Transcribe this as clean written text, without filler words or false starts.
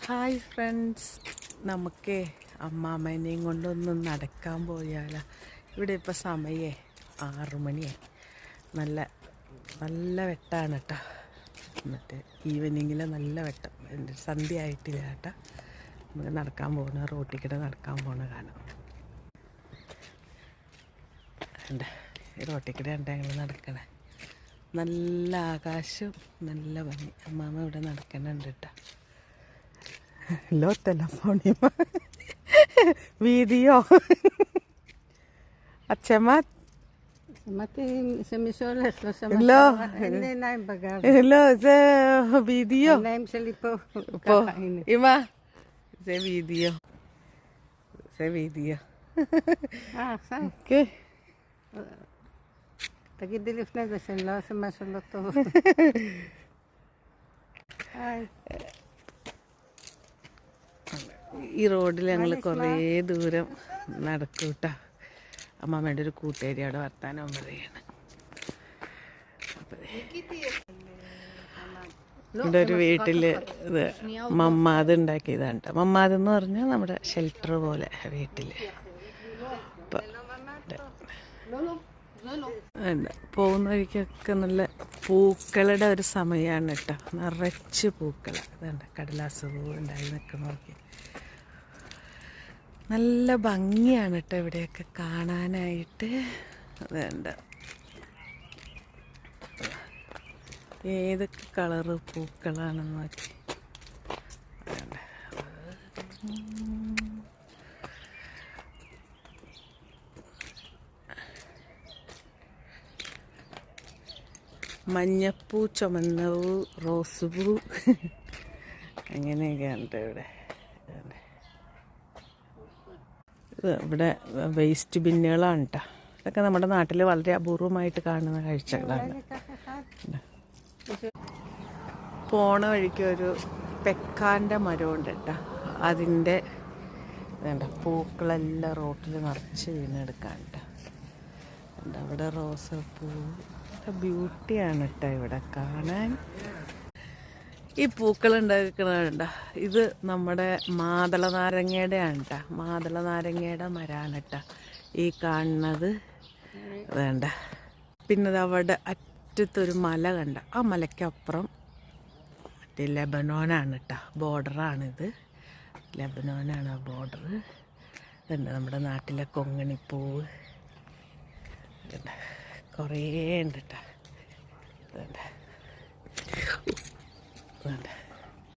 Hi friends, നമുക്ക് അമ്മാമ്മേനെയും കൊണ്ടൊന്ന് നടക്കാൻ പോയാലോ. ഇവിടെ ഇപ്പോൾ സമയമേ 6 മണിയായി. നല്ല നല്ല വെട്ടാണ് കേട്ടോ. എന്നിട്ട് ഈവനിങ്ങിൽ നല്ല വെട്ടം, സന്ധ്യ ആയിട്ടില്ല കേട്ടോ. നമുക്ക് നടക്കാൻ പോകുന്ന റോട്ടിൽ കൂടെ നടക്കാൻ പോകുന്ന കാണാം. ഉണ്ട് ഈ റോട്ടിൽ കൂടെ ഉണ്ട് ഞങ്ങൾ നടക്കണേ. നല്ല ആകാശം, നല്ല ഭംഗി. അമ്മാമ്മ ഇവിടെ നടക്കണുണ്ട് കേട്ടോ. Lo telefonima. Video. Atsemat. שמשולש, לא שמעת. לא. אין לי עיניים בגב. לא, זה וידאו. העיניים שלי פה. פה. ככה, הנה. אמא, זה וידאו. זה וידאו. עכשיו? כן. תגידי לפני זה שאני לא עושה משהו לא טוב. היי. ഈ റോഡിൽ ഞങ്ങൾ കുറേ ദൂരം നടക്കും കേട്ടോ. അമ്മാമ്മയുടെ ഒരു കൂട്ടുകാരി അവിടെ വർത്താനം പറയാണ്. ഇവിടെ ഒരു വീട്ടിൽ ഇത് മമ്മാത് ഉണ്ടാക്കിയതാണ് കേട്ടോ. മമ്മാത് എന്ന് പറഞ്ഞാൽ നമ്മുടെ ഷെൽട്ടർ പോലെ വീട്ടിൽ. പോകുന്ന വഴിക്കൊക്കെ നല്ല പൂക്കളുടെ ഒരു സമയമാണ് കേട്ടോ. നിറച്ച് പൂക്കൾ. അതുണ്ട് കടലാസ് പൂ ഉണ്ടായി നിൽക്കുന്നതൊക്കെ. നല്ല ഭംഗിയാണ് കേട്ടോ ഇവിടെയൊക്കെ കാണാനായിട്ട്. അതുണ്ട് ഏതൊക്കെ കളറ് പൂക്കളാണെന്ന് നോക്കി. അതുണ്ട് മഞ്ഞപ്പൂ, ചുമന്നപൂ, റോസ് പൂ, അങ്ങനെയൊക്കെയാണ് ഇവിടെ. ഇവിടെ വേസ്റ്റ് ബിന്നുകളാണ് കേട്ടോ. ഇതൊക്കെ നമ്മുടെ നാട്ടിൽ വളരെ അപൂർവമായിട്ട് കാണുന്ന കാഴ്ചകളാണ്. പോണ വഴിക്ക് ഒരു പെക്കാൻ്റെ മരമുണ്ട് കേട്ടോ. അതിൻ്റെ വേണ്ട പൂക്കളെല്ലാം റോട്ടിൽ നിറച്ച് വീണെടുക്കാൻ കേട്ടോ. അവിടെ റോസപ്പൂ, ബ്യൂട്ടിയാണ് കേട്ടോ ഇവിടെ കാണാൻ. ഈ പൂക്കൾ ഉണ്ടാക്കണ ഇത് നമ്മുടെ മാതള നാരങ്ങയുടെ ആണ് കേട്ടോ. മാതള നാരങ്ങയുടെ മരമാണ് കേട്ടോ ഈ കാണുന്നത്. വേണ്ട പിന്നെ അവിടെ അറ്റത്തൊരു മല കണ്ട. ആ മലയ്ക്കപ്പുറം മറ്റേ ലെബനോനാണ് കേട്ടോ. ബോർഡറാണിത്. ലെബനോനാണ് ആ ബോർഡർ. ഇതുണ്ട് നമ്മുടെ നാട്ടിലെ കൊങ്ങണിപ്പൂവ്. കുറേ ഉണ്ട് കേട്ടോ. ഇതുണ്ട്.